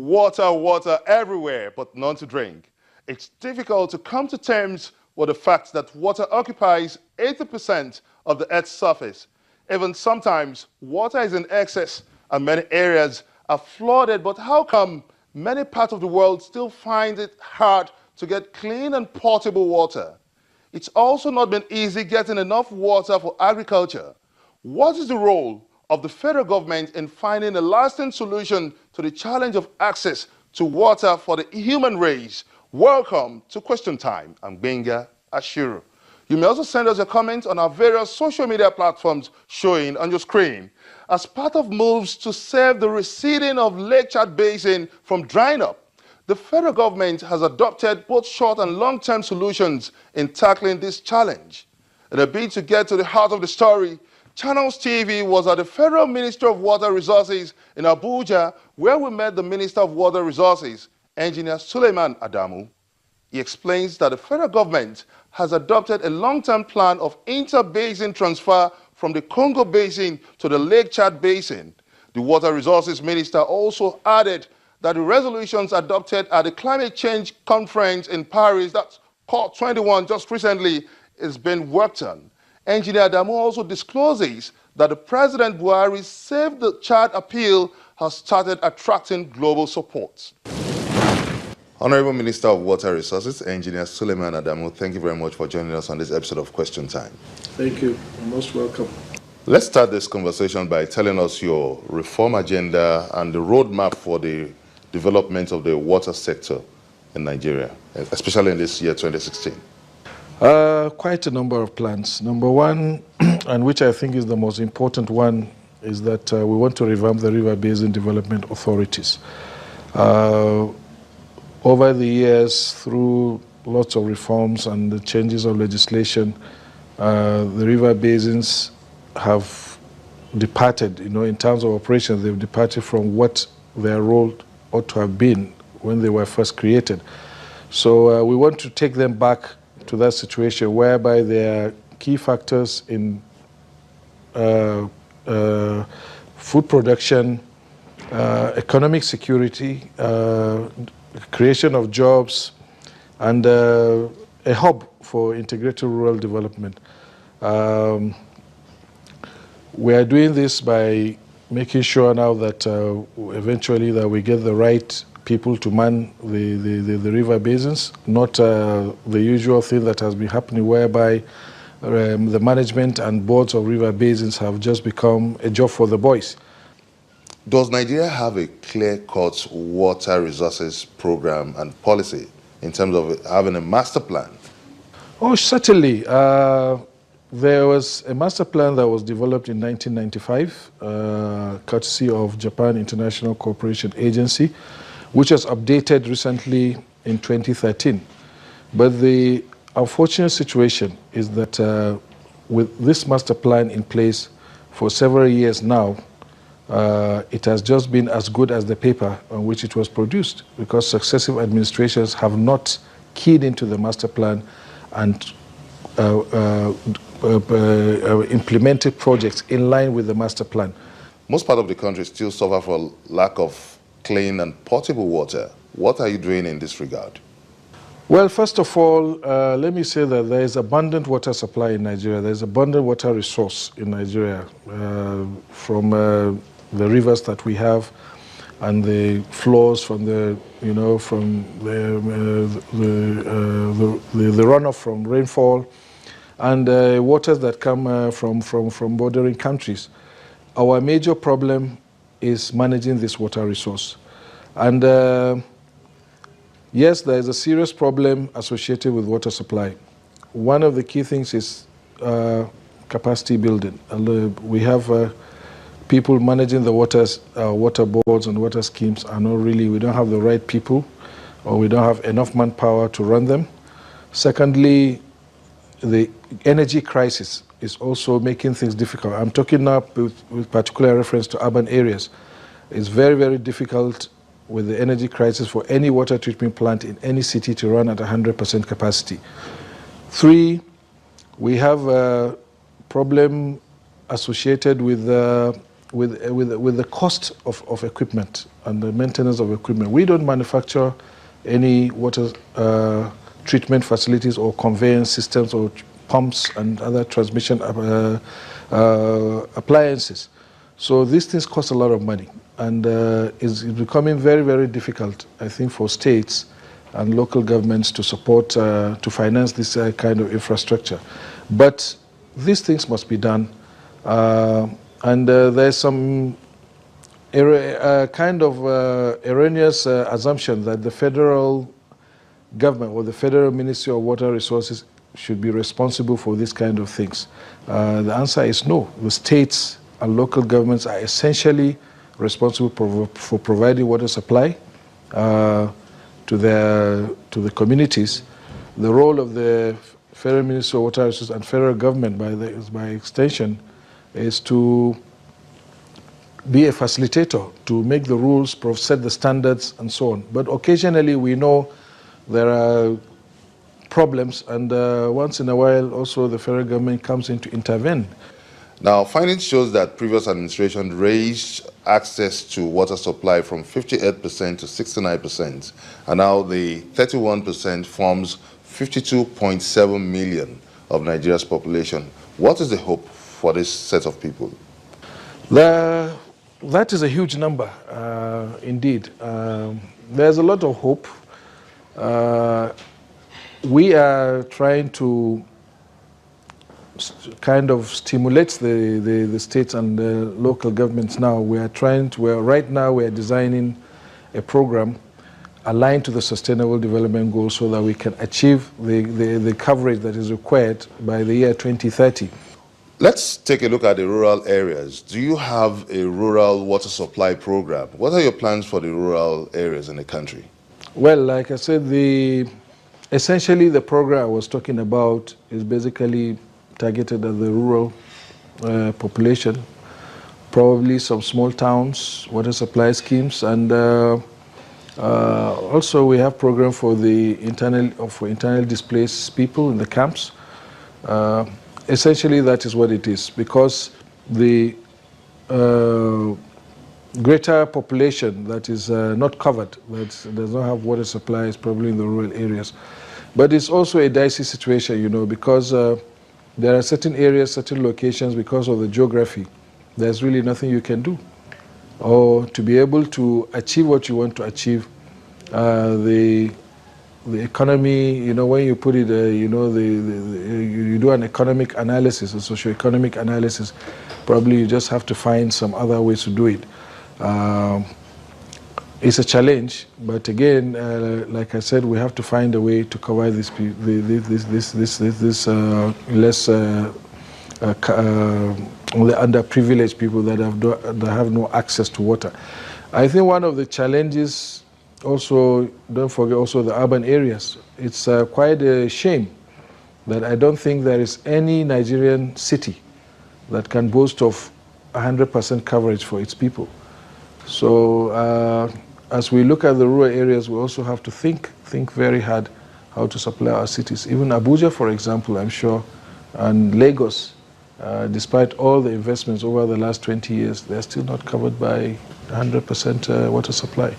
Water, water everywhere, but none to drink. It's difficult to come to terms with the fact that water occupies 80% of the Earth's surface. Even sometimes, water is in excess and many areas are flooded. But how come many parts of the world still find it hard to get clean and potable water? It's also not been easy getting enough water for agriculture. What is the role of the federal government in finding a lasting solution to the challenge of access to water for the human race? Welcome to Question Time. I'm Benga Ashiru. You may also send us your comments on our various social media platforms showing on your screen. As part of moves to save the receding of Lake Chad Basin from drying up, the federal government has adopted both short and long-term solutions in tackling this challenge. In a bid to get to the heart of the story, Channels TV was at the Federal Ministry of Water Resources in Abuja, where we met the Minister of Water Resources, Engineer Suleiman Adamu. He explains that the federal government has adopted a long-term plan of inter-basin transfer from the Congo Basin to the Lake Chad Basin. The Water Resources Minister also added that the resolutions adopted at the Climate Change Conference in Paris, that's Pt.1 just recently, is being worked on. Engineer Adamu also discloses that the President Buhari's Save the Chad appeal has started attracting global support. Honorable Minister of Water Resources, Engineer Suleiman Adamu, thank you very much for joining us on this episode of Question Time. Thank you. You're most welcome. Let's start this conversation by telling us your reform agenda and the roadmap for the development of the water sector in Nigeria, especially in this year 2016. Quite a number of plans. Number one, and which I think is the most important one, is that we want to revamp the River Basin Development Authorities. Over the years, through lots of reforms and the changes of legislation, the river basins have departed, in terms of operations, they've departed from what their role ought to have been when they were first created. So we want to take them back to that situation whereby there are key factors in food production, economic security, creation of jobs, and a hub for integrated rural development. We are doing this by making sure now that eventually that we get the right people to man the river basins, not the usual thing that has been happening whereby the management and boards of river basins have just become a job for the boys. Does Nigeria have a clear-cut water resources program and policy in terms of having a master plan? Oh, certainly. There was a master plan that was developed in 1995, courtesy of Japan International Cooperation Agency, which was updated recently in 2013. But the unfortunate situation is that with this master plan in place for several years now, it has just been as good as the paper on which it was produced, because successive administrations have not keyed into the master plan and implemented projects in line with the master plan. Most part of the country still suffer for lack of clean and potable water. What are you doing in this regard? Well, first of all, let me say that there is abundant water supply in Nigeria. There is abundant water resource in Nigeria from the rivers that we have and the flows from the runoff from rainfall and waters that come from bordering countries. Our major problem is managing this water resource. And yes, there is a serious problem associated with water supply. One of the key things is capacity building. We have people managing the water boards and water schemes are not really, we don't have the right people, or we don't have enough manpower to run them. Secondly, the energy crisis is also making things difficult. I'm talking now with particular reference to urban areas. It's very, very difficult with the energy crisis for any water treatment plant in any city to run at 100% capacity. Three, we have a problem associated with with the cost of equipment and the maintenance of equipment. We don't manufacture any water treatment facilities or conveyance systems or pumps and other transmission appliances. So these things cost a lot of money, and it's becoming very, very difficult, I think, for states and local governments to support, to finance this kind of infrastructure. But these things must be done. And there's some kind of erroneous assumption that the federal government or the Federal Ministry of Water Resources should be responsible for these kind of things. The answer is no. The states and local governments are essentially responsible for providing water supply to the communities. The role of the Federal Ministry of Water Resources and federal government, by extension, is to be a facilitator, to make the rules, set the standards, and so on. But occasionally we know there are problems, and once in a while also the federal government comes in to intervene. Now, findings shows that previous administration raised access to water supply from 58% to 69%, and now the 31% forms 52.7 million of Nigeria's population. What is the hope for this set of people? That is a huge number, indeed. There's a lot of hope. We are trying to kind of stimulate the states and the local governments now. Right now we are designing a program aligned to the Sustainable Development Goals so that we can achieve the coverage that is required by the year 2030. Let's take a look at the rural areas. Do you have a rural water supply program? What are your plans for the rural areas in the country? Well, like I said, essentially the program I was talking about is basically targeted at the rural population, probably some small towns, water supply schemes, and also we have program for the internal displaced people in the camps. Essentially that is what it is, because the greater population that is not covered, that does not have water supply, is probably in the rural areas. But it's also a dicey situation, you know, because there are certain areas, certain locations, because of the geography, there's really nothing you can do. Or to be able to achieve what you want to achieve, the economy, you know, when you put it, you know, you do an economic analysis, a socio-economic analysis, probably you just have to find some other ways to do it. It's a challenge, but again, like I said, we have to find a way to cover less underprivileged people that have no access to water. I think one of the challenges also, don't forget also the urban areas. It's quite a shame that I don't think there is any Nigerian city that can boast of 100% coverage for its people. So as we look at the rural areas, we also have to think very hard how to supply our cities. Even Abuja, for example, I'm sure, and Lagos, despite all the investments over the last 20 years, they're still not covered by 100% water supply.